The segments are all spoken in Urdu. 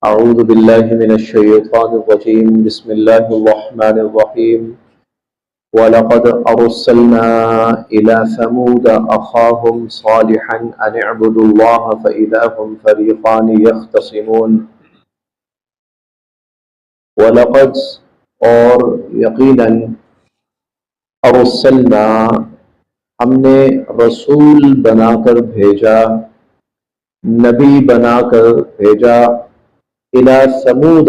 أعوذ بالله من الشيطان الرجيم بسم الله الرحمن الرحيم ولقد أرسلنا إلى ثمود أخاهم صالحا أن اعبدوا الله فإذا هم فريقان يختصمون ولقد اور یقیناً ارسلنا ہم نے رسول بنا کر بھیجا، نبی بنا کر بھیجا، الی ثمود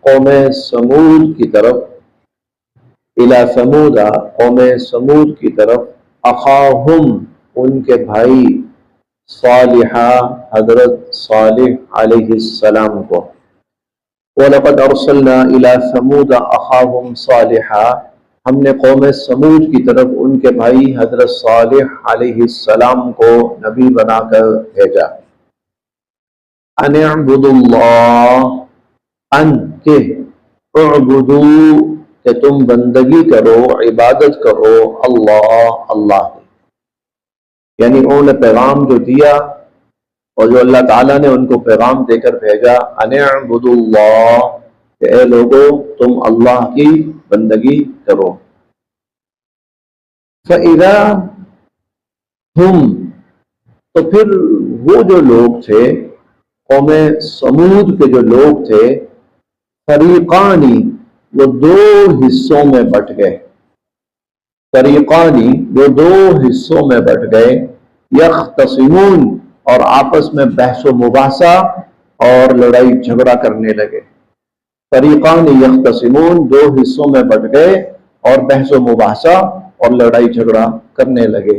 قوم ثمود کی طرف، الی ثمود قوم ثمود کی طرف، اخاہم ان کے بھائی، صالحہ حضرت صالح علیہ السلام کو۔ وَلَقَدْ أَرْسَلْنَا إِلَى ثَمُودَ أَخَاهُمْ صَالِحًا ہم نے قوم ثمود کی طرف ان کے بھائی حضرت صالح علیہ السلام کو نبی بنا کر بھیجا۔ ان اعبدوا اللہ، ان کہ اعبدو کہ تم بندگی کرو، عبادت کرو، اللہ کی، یعنی انہوں نے پیغام جو دیا اور جو اللہ تعالیٰ نے ان کو پیغام دے کر بھیجا، ان اعبدوا اللہ کہ اے لوگو تم اللہ کی بندگی کرو۔ فَإِذَا ہم تو پھر وہ جو لوگ تھے، قوم ثمود کے جو لوگ تھے، فریقانی وہ دو حصوں میں بٹ گئے، فریقانی وہ دو حصوں میں بٹ گئے، یختصمون اور آپس میں بحث و مباحثہ اور لڑائی جھگڑا کرنے لگے۔ فریقان یختصمون دو حصوں میں بٹ گئے اور بحث و مباحثہ اور لڑائی جھگڑا کرنے لگے۔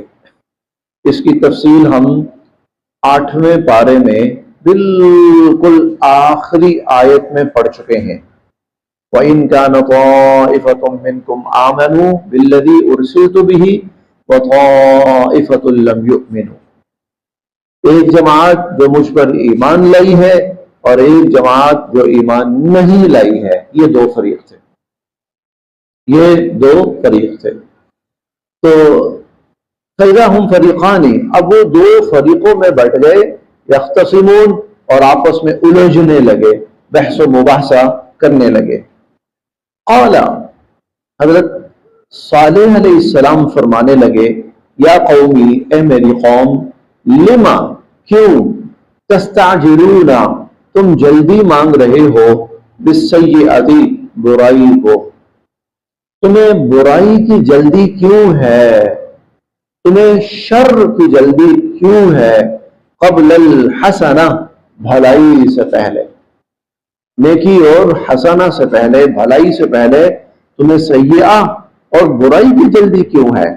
اس کی تفصیل ہم 8ویں پارے میں بالکل آخری آیت میں پڑھ چکے ہیں۔ وَإِن كَانَ طَائِفَةٌ مِّنكُمْ آمَنُوا بِالَّذِي أُرْسِلْتُ بِهِ وَطَائِفَةٌ لَّمْ يُؤْمِنُوا، ایک جماعت جو مجھ پر ایمان لائی ہے اور ایک جماعت جو ایمان نہیں لائی ہے، یہ دو فریق تھے، یہ دو فریق تھے۔ تو فَإِذَا هُمْ فَرِيقَانِ اب وہ دو فریقوں میں بٹ گئے، یختصمون اور آپس میں الجھنے لگے، بحث و مباحثہ کرنے لگے۔ قال حضرت صالح علیہ السلام فرمانے لگے، یا قومی اے میری قوم، لما کیوں، تستعجلون تم جلدی مانگ رہے ہو، بالسیئۃ برائی کو، تمہیں برائی کی جلدی کیوں ہے، تمہیں شر کی جلدی کیوں ہے، قبل الحسنہ بھلائی سے پہلے، نیکی اور حسنہ سے پہلے، بھلائی سے پہلے تمہیں سیئہ اور برائی کی جلدی کیوں ہے۔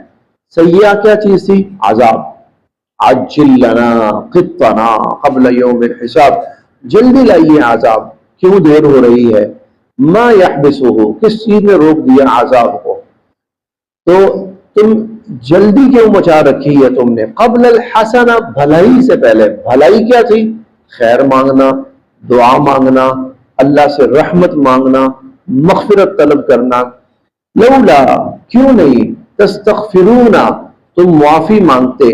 سیئہ کیا چیز تھی؟ عذاب، عجل لنا قطنا قبل یوم الحساب، جلدی لائیے عذاب، کیوں دیر ہو رہی ہے؟ ما یحبسہ کس چیز نے روک دیا عذاب کو؟ تو تم جلدی کیوں مچا رکھی ہے تم نے؟ قبل الحسنہ بھلائی سے پہلے، بھلائی کیا تھی؟ خیر مانگنا، دعا مانگنا، اللہ سے رحمت مانگنا، مغفرت طلب کرنا۔ لولا کیوں نہیں، تستغفرون تم معافی مانگتے،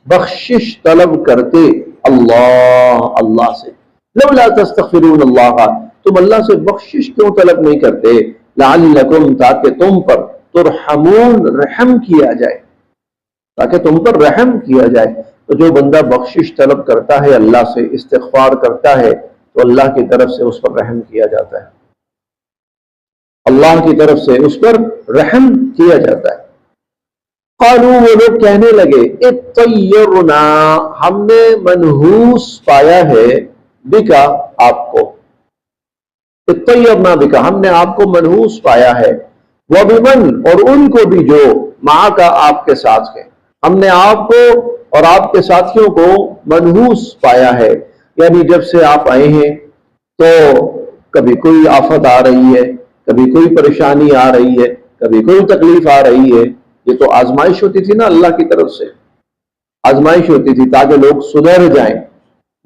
بخشش طلب کرتے اللہ سے، لولا تستغفرون اللہ تم اللہ سے بخشش کیوں طلب نہیں کرتے، لعلکم تاکہ تم پر ترحمون رحم کیا جائے، تاکہ تم پر رحم کیا جائے۔ تو جو بندہ بخشش طلب کرتا ہے اللہ سے، استغفار کرتا ہے، تو اللہ کی طرف سے اس پر رحم کیا جاتا ہے، اللہ کی طرف سے اس پر رحم کیا جاتا ہے۔ قالوا وہ لوگ کہنے لگے، اطیرنا ہم نے منحوس پایا ہے، بکا آپ کو، اطیرنا بکا ہم نے آپ کو منحوس پایا ہے، وبمن اور ان کو بھی جو معک آپ کے ساتھ ہیں، ہم نے آپ کو اور آپ کے ساتھیوں کو منحوس پایا ہے، یعنی جب سے آپ آئے ہیں تو کبھی کوئی آفت آ رہی ہے، کبھی کوئی پریشانی آ رہی ہے، کبھی کوئی تکلیف آ رہی ہے۔ یہ تو آزمائش ہوتی تھی نا اللہ کی طرف سے، آزمائش ہوتی تھی تاکہ لوگ سدھر جائیں،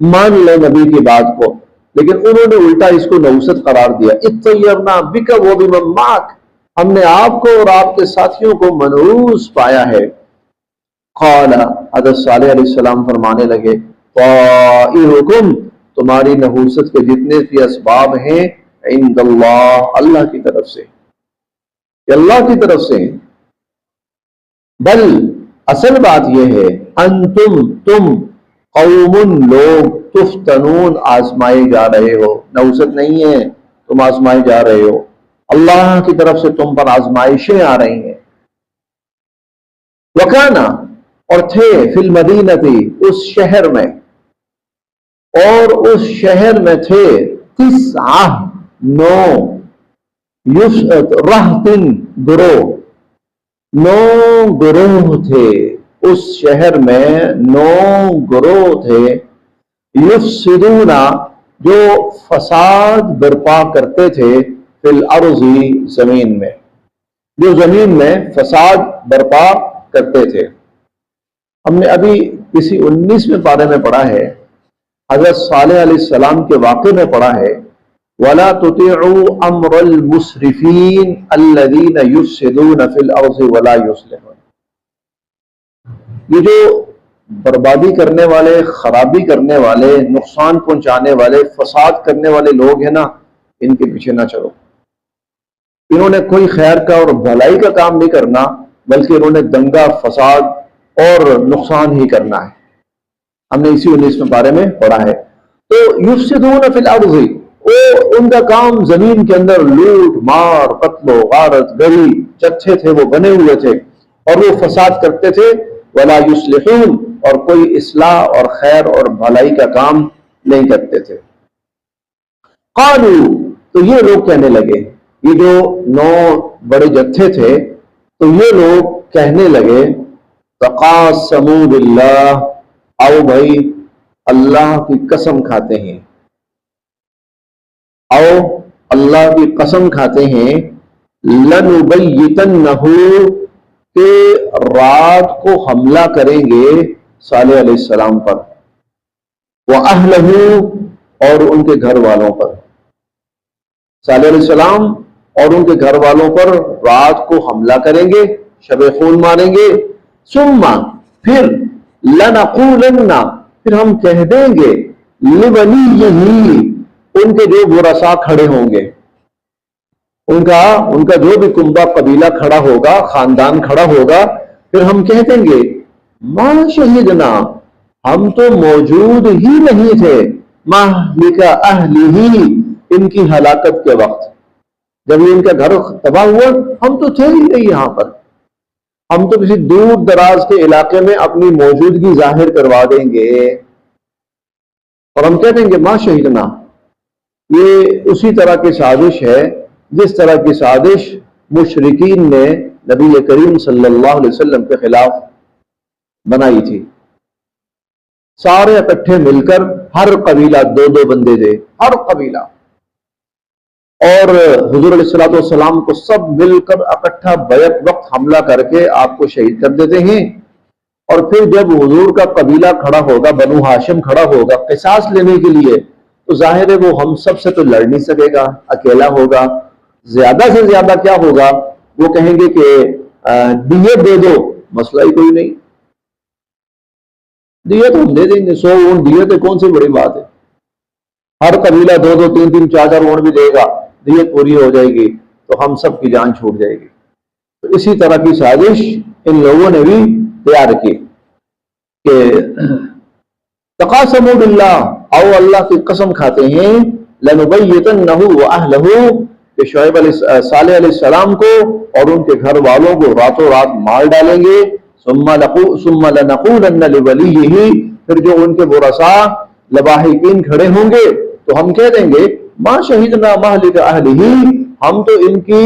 مان لیں نبی کی بات کو، لیکن انہوں نے الٹا اس کو نحوست قرار دیا۔ اطیرنا بک وبمن معک ہم نے آپ کو اور آپ کے ساتھیوں کو منحوس پایا ہے۔ قال حضرت صالح علیہ السلام فرمانے لگے، طائرکم تمہاری نحوست کے جتنے بھی اسباب ہیں عند اللہ، اللہ کی طرف سے، کہ اللہ کی طرف سے ہیں۔ بل اصل بات یہ ہے انتم، تم، قوم، لوگ، تفتنون، آزمائے جا رہے ہو، نحوست نہیں ہے، تم آزمائے جا رہے ہو، اللہ کی طرف سے تم پر آزمائشیں آ رہی ہیں۔ وکانا، اور تھے، فی المدینتی، اس شہر میں، اور اس شہر میں تھے، تسعہ، 9، رہتن، گروہ، 9 گروہ تھے اس شہر میں، 9 گروہ تھے، یفسدون، جو فساد برپا کرتے تھے، فی الارض، زمین میں، جو زمین میں فساد برپا کرتے تھے۔ ہم نے ابھی کسی 19ویں پارے میں پڑھا ہے، حضرت صالح علیہ السلام کے واقعے میں پڑھا ہے، وَلَا تُطِيعُوا أَمْرَ الْمُسْرِفِينَ الَّذِينَ يُفْسِدُونَ فِي الْأَرْضِ وَلَا يُصْلِحُونَ۔ یہ جو بربادی کرنے والے، خرابی کرنے والے، نقصان پہنچانے والے، فساد کرنے والے لوگ ہیں نا، ان کے پیچھے نہ چلو۔ انہوں نے کوئی خیر کا اور بھلائی کا کام نہیں کرنا، بلکہ انہوں نے دنگا، فساد اور نقصان ہی کرنا ہے۔ ہم نے اسی 19ویں پارے میں پڑھا ہے۔ تو یفسدون فی الارض، وہ ان کا کام زمین کے اندر لوٹ مار، قتل و غارت، گلی چچے تھے، وہ بنے ہوئے تھے، اور وہ فساد کرتے تھے، ولا یصلحون، اور کوئی اصلاح اور خیر اور بھلائی کا کام نہیں کرتے تھے۔ قالوا، تو یہ لوگ کہنے لگے، یہ جو 9 بڑے جتھے تھے، تو یہ لوگ کہنے لگے، تقاسموا باللہ، آؤ بھائی اللہ کی قسم کھاتے ہیں، آؤ اللہ کی قسم کھاتے ہیں، لنبیتنہ، کہ رات کو حملہ کریں گے صالح علیہ السلام پر، وَأَهْلَهُ، اور ان کے گھر والوں پر، صالح علیہ السلام اور ان کے گھر والوں پر رات کو حملہ کریں گے، شب خون ماریں گے، ثم، پھر، لنقولن، پھر ہم کہہ دیں گے، لولیہ، ان کے جو ورثاء کھڑے ہوں گے، ان کا جو بھی کنبہ قبیلہ کھڑا ہوگا، خاندان کھڑا ہوگا، پھر ہم کہہ دیں گے، ما شہدنا، ہم تو موجود ہی نہیں تھے، مہلک اہلہ، ان کی ہلاکت کے وقت، جب یہ ان کا گھر تباہ ہوا ہم تو تھے ہی نہیں یہاں پر، ہم تو کسی دور دراز کے علاقے میں اپنی موجودگی ظاہر کروا دیں گے، اور ہم کہہ دیں گے ما شہدنا۔ یہ اسی طرح کی سازش ہے جس طرح کی سازش مشرکین نے نبی کریم صلی اللہ علیہ وسلم کے خلاف بنائی تھی۔ سارے اکٹھے مل کر، ہر قبیلہ 2 بندے تھے، ہر قبیلہ، اور حضور علیہ الصلوۃ والسلام کو سب مل کر اکٹھا بیک وقت حملہ کر کے آپ کو شہید کر دیتے ہیں، اور پھر جب حضور کا قبیلہ کھڑا ہوگا، بنو ہاشم کھڑا ہوگا قصاص لینے کے لیے، تو ظاہر ہے وہ ہم سب سے تو لڑ نہیں سکے گا، اکیلا ہوگا، زیادہ سے زیادہ کیا ہوگا، وہ کہیں گے کہ دیت دے دو، مسئلہ ہی کوئی نہیں، دیت ہم دے دیں گے، 100 اونٹ دیت ہے، کون سی بڑی بات ہے، ہر قبیلہ 2 3 4 اونٹ بھی دے گا، دیت پوری ہو جائے گی، تو ہم سب کی جان چھوٹ جائے گی۔ تو اسی طرح کی سازش ان لوگوں نے بھی تیار کی کہ تقاسموا باللہ، او اللہ کی قسم کھاتے ہیں، لنبیتنہ واہلہ، کہ صالح علیہ السلام کو اور ان کے گھر والوں کو راتوں رات مار ڈالیں گے، ثم لنقولن لولیہ، پھر جو ان کے ورثاء لواحقین کھڑے ہوں گے تو ہم کہہ دیں گے، ما شہدنا مہلک اہلہ، ہم تو ان کی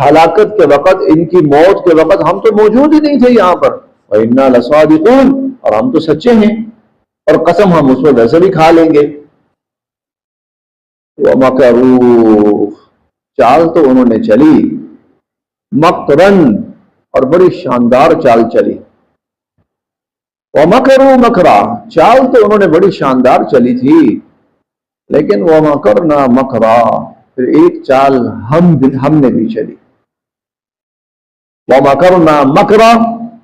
ہلاکت کے وقت، ان کی موت کے وقت ہم تو موجود ہی نہیں تھے یہاں پر، وَإِنَّا لَصَادِقُونَ، اور ہم تو سچے ہیں، اور قسم ہم اس میں ویسے بھی کھا لیں گے۔ وَمَكَرُوا، چال تو انہوں نے چلی، مکرن، اور بڑی شاندار چال چلی، وَمَكَرُوا مَكْرًا، چال تو انہوں نے بڑی شاندار چلی تھی، لیکن وَمَكَرْنَا مَكْرًا، پھر ایک چال ہم نے بھی چلی، وَمَكَرْنَا مَكْرًا،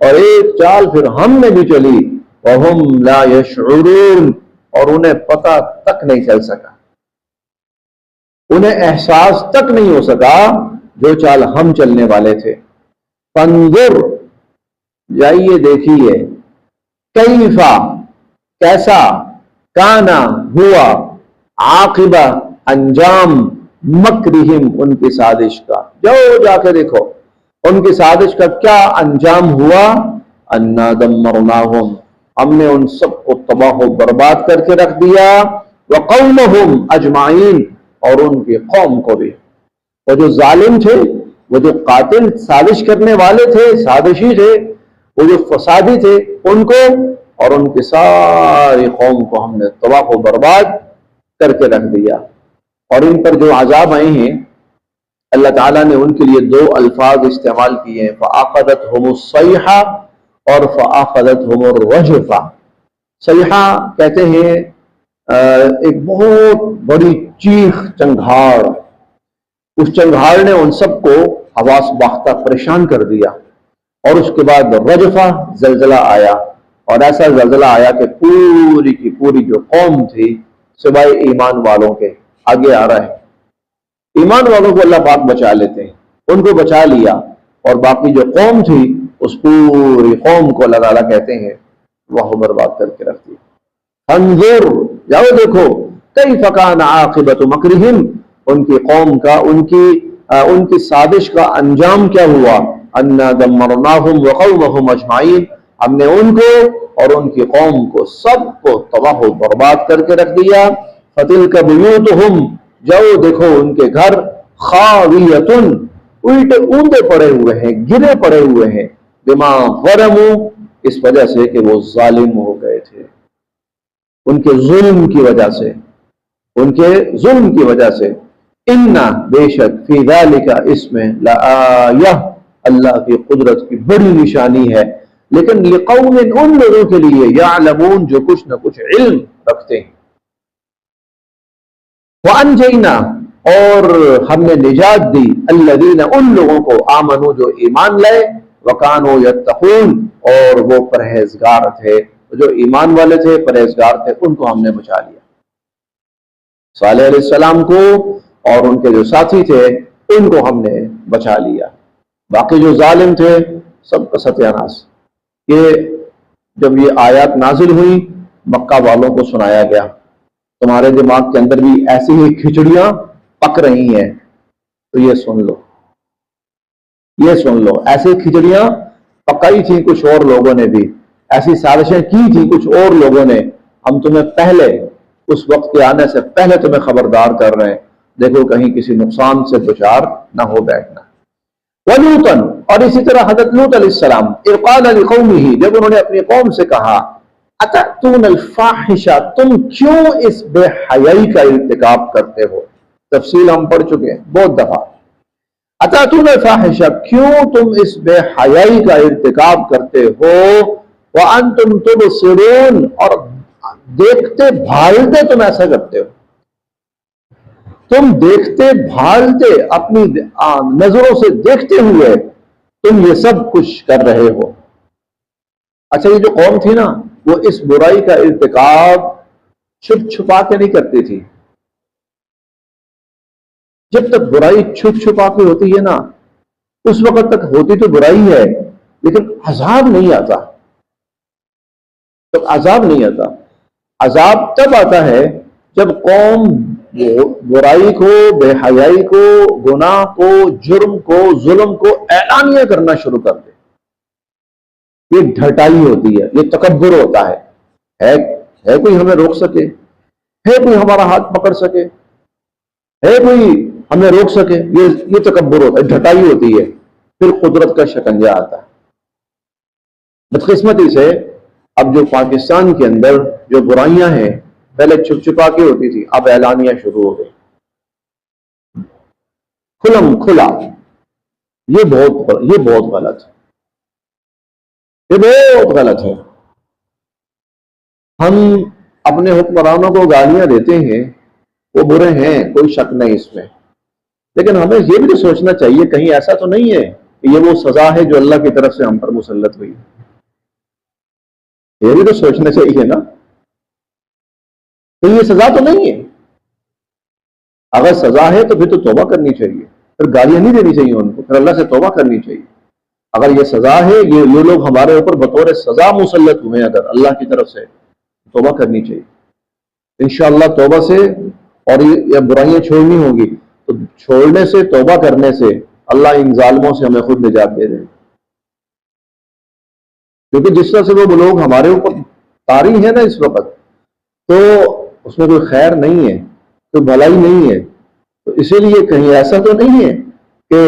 اور ایک چال پھر ہم نے بھی چلی، وَهُمْ لَا يَشْعُرُونَ، اور انہیں پتہ تک نہیں چل سکا، انہیں احساس تک نہیں ہو سکا جو چال ہم چلنے والے تھے۔ فانظر، جائیے دیکھیے، کیفا، کیسا، کانا، ہوا، عاقبہ، انجام، مکرہم، ان کی سازش کا، جا کے دیکھو ان کی سازش کا کیا انجام ہوا۔ انا دمرناہم، ہم نے ان سب کو تباہ و برباد کر کے رکھ دیا، وقومہم اجمعین، اور ان کی قوم کو بھی۔ وہ جو ظالم تھے، وہ جو قاتل سازش کرنے والے تھے، سازشی تھے، وہ جو فسادی تھے، ان کو اور ان کی ساری قوم کو ہم نے تباہ و برباد کر کے رکھ دیا۔ اور ان پر جو عذاب آئے ہیں، اللہ تعالیٰ نے ان کے لیے دو الفاظ استعمال کیے ہیں، فَأَخَذَتْهُمُ الصَّيْحَةُ اور فَأَخَذَتْهُمُ الرَّجْفَةُ۔ صیحہ کہتے ہیں ایک بہت بڑی چیخ، چنگھاڑ، اس چنگھاڑ نے ان سب کو حواس باختہ پریشان کر دیا۔ اور اس کے بعد رجفہ، زلزلہ آیا، اور ایسا زلزلہ آیا کہ پوری کی پوری جو قوم تھی سوائے ایمان والوں کے، آگے آ رہا ہے، ایمان والوں کو اللہ پاک بچا لیتے ہیں، ان کو بچا لیا، اور باقی جو قوم تھی اس پوری قوم کو اللہ تعالیٰ کہتے ہیں وہ برباد کر کے رکھ دیا۔ انظر، جاؤ دیکھو، کیف کان عاقبۃ مکرہم، ان کی قوم کا، ان کی سازش کا انجام کیا ہوا۔ انا دمرناہم وقومہم اجمعین، ہم نے ان کو اور ان کی قوم کو سب کو تباہ و برباد کر کے رکھ دیا۔ فتلک بیوتہم، جاؤ دیکھو ان کے گھر، خاویۃ، اونڈے پڑے ہوئے ہیں، گرے پڑے ہوئے ہیں، بما ظلموا، اس وجہ سے کہ وہ ظالم ہو گئے تھے، ان کے ظلم کی وجہ سے، ان کے ظلم کی وجہ سے۔ انا، بے شک، فی ذالک، اس میں، لآیہ، اللہ کی قدرت کی بڑی نشانی ہے، لیکن لقوم، ان لوگوں کے لیے، یعلمون، جو کچھ نہ کچھ علم رکھتے ہیں۔ وانجینا، اور ہم نے نجات دی، الذین، ان لوگوں کو، آمنوا، جو ایمان لائے، وکانوا یتقون، اور وہ پرہیزگار تھے، جو ایمان والے تھے، پرہیزگار تھے، ان کو ہم نے بچا لیا، صالح علیہ السلام کو اور ان کے جو ساتھی تھے ان کو ہم نے بچا لیا۔ باقی جو ظالم تھے سب کا ستیہ ناش۔ کہ جب یہ آیات نازل ہوئی، مکہ والوں کو سنایا گیا، تمہارے دماغ کے اندر بھی ایسی ہی کھچڑیاں پک رہی ہیں، تو یہ سن لو، یہ سن لو، ایسی کھچڑیاں پکائی تھی کچھ اور لوگوں نے بھی، ایسی سازشیں کی تھی کچھ اور لوگوں نے، ہم تمہیں پہلے، اس وقت کے آنے سے پہلے تمہیں خبردار کر رہے ہیں، دیکھو کہیں کسی نقصان سے دچار نہ ہو بیٹھنا۔ وَلُوطًا، اور اسی طرح حضرت لوط علیہ السلام، اذ قال لقومہ، جب انہوں نے اپنی قوم سے کہا، اتأتون الفاحشہ، تم کیوں اس بے حیائی کا ارتکاب کرتے ہو؟ تفصیل ہم پڑھ چکے ہیں بہت دفعہ۔ اتأتون الفاحشہ، کیوں تم اس بے حیائی کا ارتکاب کرتے ہو، وانتم تبصرون، اور دیکھتے بھالتے تم ایسا کرتے ہو، تم دیکھتے بھالتے، اپنی نظروں سے دیکھتے ہوئے تم یہ سب کچھ کر رہے ہو۔ اچھا، یہ جو قوم تھی نا، وہ اس برائی کا ارتکاب چھپ چھپا کے نہیں کرتی تھی۔ جب تک برائی چھپ چھپا کے ہوتی ہے نا، اس وقت تک ہوتی تو برائی ہے، لیکن عذاب نہیں آتا، تب عذاب نہیں آتا۔ عذاب تب آتا ہے جب قوم برائی کو، بے حیائی کو، گناہ کو، جرم کو، ظلم کو اعلانیہ کرنا شروع کر دے۔ یہ ڈھٹائی ہوتی ہے، یہ تکبر ہوتا ہے کوئی ہمیں روک سکے؟ ہے کوئی ہمارا ہاتھ پکڑ سکے؟ ہے کوئی ہمیں روک سکے؟ یہ تکبر ہوتا ہے، ڈھٹائی ہوتی ہے، پھر قدرت کا شکنجہ آتا ہے۔ بدقسمتی سے اب جو پاکستان کے اندر جو برائیاں ہیں، پہلے چھپ چھپا کے ہوتی تھی، اب اعلانیہ شروع ہو گئی، کھلم کھلا۔ یہ بہت غلط ہے، یہ بہت غلط ہے۔ ہم اپنے حکمرانوں کو گالیاں دیتے ہیں، وہ برے ہیں، کوئی شک نہیں اس میں، لیکن ہمیں یہ بھی تو سوچنا چاہیے کہیں ایسا تو نہیں ہے کہ یہ وہ سزا ہے جو اللہ کی طرف سے ہم پر مسلط ہوئی، یہ بھی تو سوچنا چاہیے نا۔ تو یہ سزا تو نہیں ہے. اگر سزا ہے تو پھر تو توبہ کرنی چاہیے، پھر گالیاں نہیں دینی چاہیے ان کو، پھر اللہ سے توبہ کرنی چاہیے. اگر یہ سزا ہے، یہ لوگ ہمارے اوپر بطور سزا مسلط ہوئے ہیں اگر اللہ کی طرف سے، توبہ کرنی چاہیے انشاءاللہ. توبہ سے اور یہ برائیاں چھوڑنی ہوگی، تو چھوڑنے سے، توبہ کرنے سے اللہ ان ظالموں سے ہمیں خود نجات دے دے. کیونکہ جس طرح سے وہ لوگ ہمارے اوپر طاری ہے نا اس وقت، تو اس میں کوئی خیر نہیں ہے، کوئی بھلائی نہیں ہے. تو اسی لیے کہیں ایسا تو نہیں ہے کہ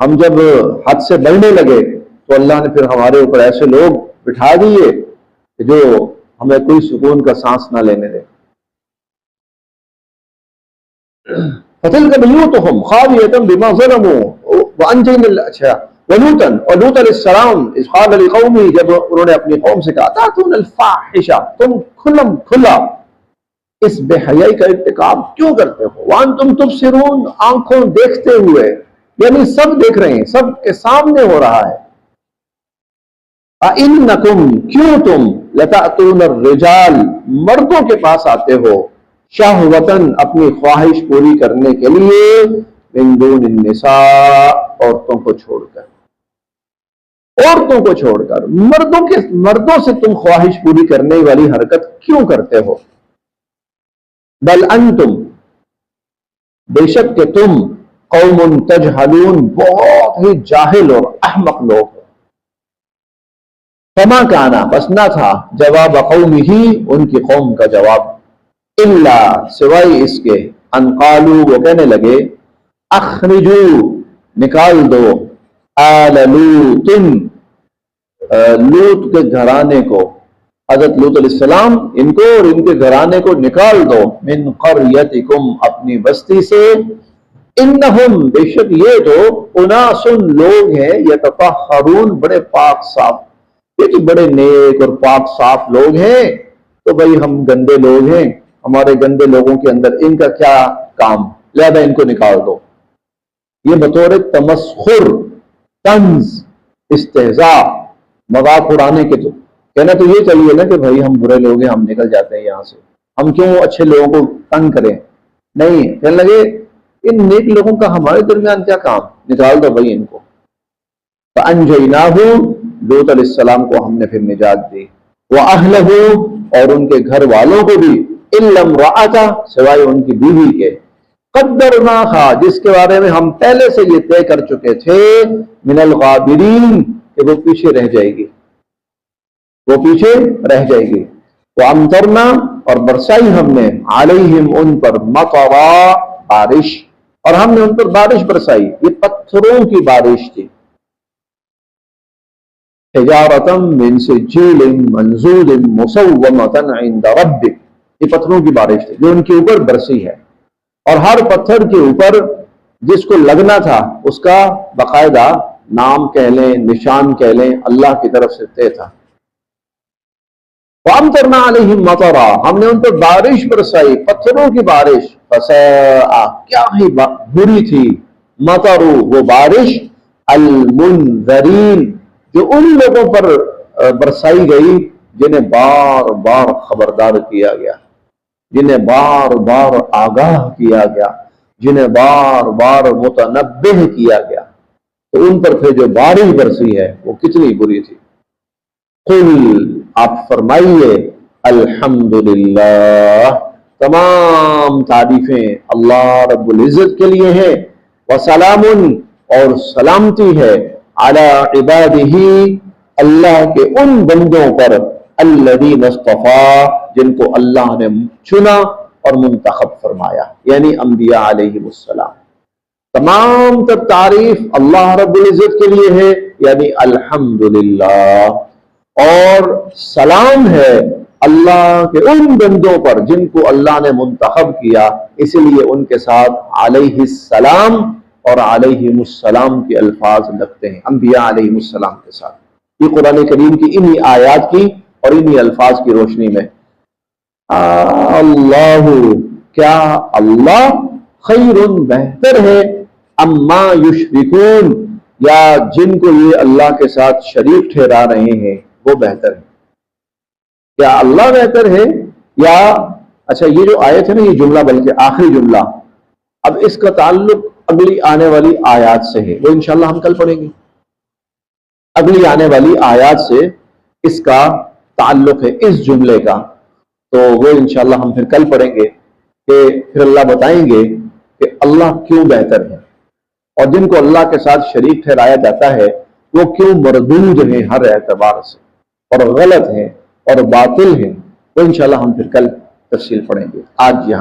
ہم جب حد سے بڑھنے لگے تو اللہ نے پھر ہمارے اوپر ایسے لوگ بٹھا دیے کہ جو ہمیں کوئی سکون کا سانس نہ لینے دے. فَتِلْكَ بُيُوتُهُمْ خَاوِيَةً بِمَا ظَلَمُوا وَأَنْجَيْنَا اچھا وَلُوطًا، اور لوط علیہ السلام اذ قال لقومه، جب انہوں نے اپنی قوم سے کہا تَأْتُونَ الْفَاحِشَةَ، تم کھلم کھلا اس بے حیائی کا ارتکاب کیوں کرتے ہو؟ وَأَنْتُمْ تُبْصِرُونَ، آنکھوں دیکھتے ہوئے، یعنی سب دیکھ رہے ہیں، سب کے سامنے ہو رہا ہے. أَإِنَّكُمْ، کیوں تم لَتَأْتُونَ الرِّجَالَ، مردوں کے پاس آتے ہو، شہوتاً، اپنی خواہش پوری کرنے کے لیے، من دون النساء، عورتوں کو چھوڑ کر، عورتوں کو چھوڑ کر مردوں سے تم خواہش پوری کرنے والی حرکت کیوں کرتے ہو؟ بل انتم، بے شک کہ تم، قوم تجہلون، بہت ہی جاہل اور احمق لوگ ہو. فما کانا، بس نہ تھا، جواب قومہ، ان کی قوم کا جواب، الا، سوائے اس کے، ان قالوا، وہ کہنے لگے، اخرجو، نکال دو، آل لوط، لوط کے گھرانے کو، حضرت لوط علیہ السلام، ان کو اور ان کے گھرانے کو نکال دو، من قریتکم، اپنی بستی سے، انہم، بے شک یہ تو، اناس، لوگ ہیں، یتطہرون، بڑے پاک صاف، یہ تو بڑے نیک اور پاک صاف لوگ ہیں. تو بھئی ہم گندے لوگ ہیں، ہمارے گندے لوگوں کے اندر ان کا کیا کام، لہذا ان کو نکال دو. یہ بطور تمسخر، طنز، استہزاء، مذاق اڑانے کے، تو کہنا تو یہ چاہیے نا کہ بھائی ہم برے لوگ ہیں، ہم نکل جاتے ہیں یہاں سے، ہم کیوں اچھے لوگوں کو تنگ کریں. نہیں، کہنے لگے ان نیک لوگوں کا ہمارے درمیان کیا کام، نکال دو بھائی ان کو. فَأَنْجَيْنَاهُ، لوط علیہ السلام کو ہم نے پھر نجات دی، وَأَهْلَهُ، اور ان کے گھر والوں کو بھی، إِلَّا امْرَأَتَهُ، سوائے ان کی بیوی کے، قَدَّرْنَاهَا، جس کے بارے میں ہم پہلے سے یہ طے کر چکے تھے، مِنَ الْغَابِرِينَ، کہ وہ پیچھے رہ جائے گی، وہ پیچھے رہ جائے گی. وَأَمْطَرْنَا، اور برسائی ہم نے، عَلَيْهِمْ، ان پر، مَطَرًا، بارش، اور ہم نے ان پر بارش برسائی، یہ پتھروں کی بارش تھی. حجارۃ من سجیل منضود مسومۃ عند ربک، یہ پتھروں کی بارش تھی جو ان کے اوپر برسی ہے، اور ہر پتھر کے اوپر جس کو لگنا تھا اس کا باقاعدہ نام کہہ لیں، نشان کہہ لیں، اللہ کی طرف سے طے تھا. وَأَمْطَرْنَا عَلَيْهِمْ مَطَرًا، ہم نے ان پر بارش برسائی، پتھروں کی بارش. فَسَاءَ، کیا ہی بری تھی، مطر، وہ بارش، المنذرین، جو ان لوگوں پر برسائی گئی جنہیں بار بار خبردار کیا گیا، جنہیں بار بار آگاہ کیا گیا، جنہیں بار بار متنبہ کیا گیا. تو ان پر پھر جو بارش برسی ہے وہ کتنی بری تھی. قل، آپ فرمائیے، الحمدللہ، تمام تعریفیں اللہ رب العزت کے لیے ہیں، وسلام، اور سلامتی ہے، علی عبادہ، اللہ کے ان بندوں پر، الذین اصطفیٰ، جن کو اللہ نے چنا اور منتخب فرمایا، یعنی انبیاء علیہ السلام. تمام تر تعریف اللہ رب العزت کے لیے ہے، یعنی الحمدللہ، اور سلام ہے اللہ کے ان بندوں پر جن کو اللہ نے منتخب کیا، اسی لیے ان کے ساتھ علیہ السلام اور علیہم السلام کے الفاظ لگتے ہیں، انبیاء علیہ السلام کے ساتھ. یہ قرآن کریم کی انہی آیات کی اور انہی الفاظ کی روشنی میں. اللہ، کیا اللہ، خیر، بہتر ہے، اما یشرکون، یا جن کو یہ اللہ کے ساتھ شریک ٹھہرا رہے ہیں وہ بہتر ہے. کیا اللہ بہتر ہے یا اچھا یہ جو آیت ہے نا، یہ جملہ بلکہ آخری جملہ، اب اس کا تعلق اگلی آنے والی آیات سے ہے، وہ انشاءاللہ ہم کل پڑھیں گے۔ اگلی آنے والی آیات سے اس کا تعلق ہے، اس جملے کا، تو وہ انشاءاللہ ہم پھر کل پڑھیں گے کہ پھر اللہ بتائیں گے کہ اللہ کیوں بہتر ہے، اور جن کو اللہ کے ساتھ شریک ٹھہرایا جاتا ہے وہ کیوں مردود ہیں ہر اعتبار سے، اور غلط ہیں اور باطل ہیں، وہ انشاءاللہ ہم پھر کل تفصیل پڑھیں گے۔ آج یہاں